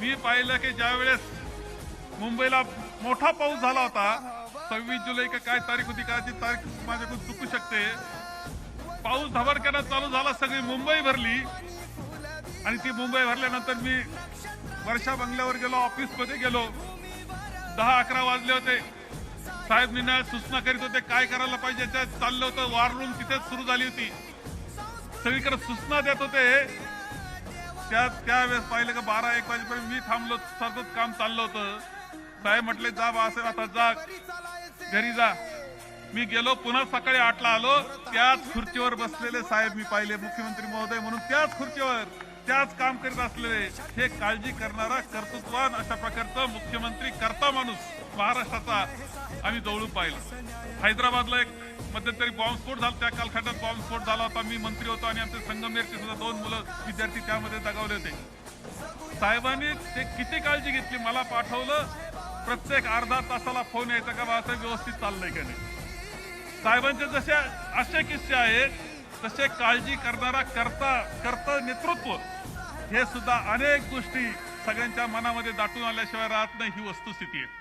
मी पाहिलं की ज्या वेळेस मुंबईला मोठा पाऊस झाला होता, 26 जुलै का काय तारीख होती, का ती तारीख माझ्याकडून चुकू शकते, पाऊस धबडक्यानं चालू झाला, सगळी मुंबई भरली आणि ती मुंबई भरल्यानंतर मी वर्षा बंगल्यावर गेलो, ऑफिसमध्ये गेलो, 10-11 वाजले होते. साहेब निना सूचना करीत होते काय करायला पाहिजे, त्यात चाललं होतं. वॉर रूम तिथेच सुरू झाली होती, सगळीकडे सूचना देत होते. त्यावेळेस पाहिलं का 12-1 वाजेपर्यंत मी थांबलो, सतत काम चाललं होतं. साहेब म्हटले जा बाळासाहेब आता जा घरी जा. मी गेलो, पुन्हा सकाळी 8ला आलो. त्याच खुर्चीवर बसलेले साहेब मी पाहिले, मुख्यमंत्री महोदय म्हणून त्याच खुर्चीवर त्याच काम करीत असलेले, हे काळजी करणारा कर्तृत्वान अशा प्रकारचा मुख्यमंत्री करता माणूस महाराष्ट्राचा आम्ही जवळून पाहिलं. हैदराबादला एक मध्यंतरी बॉम्बस्फोट झाला, त्या कालखंडात बॉम्बस्फोट झाला होता. मी मंत्री होतो आणि आमचे संगमनेरचे सुद्धा 2 मुलं विद्यार्थी त्यामध्ये दगावले होते. साहेबांनी ते किती काळजी घेतली, मला पाठवलं. प्रत्येक अर्धा तासाला फोन यायचा का बाळासाहेब व्यवस्थित चाललंय का नाही. साहेबांचे जसे असे किस्से आहेत, तसे काळजी करणारा करता नेतृत्व, हे सुद्धा अनेक गोष्टी सगळ्यांच्या मनामध्ये दाटून आल्याशिवाय राहत नाही, ही वस्तुस्थिती आहे.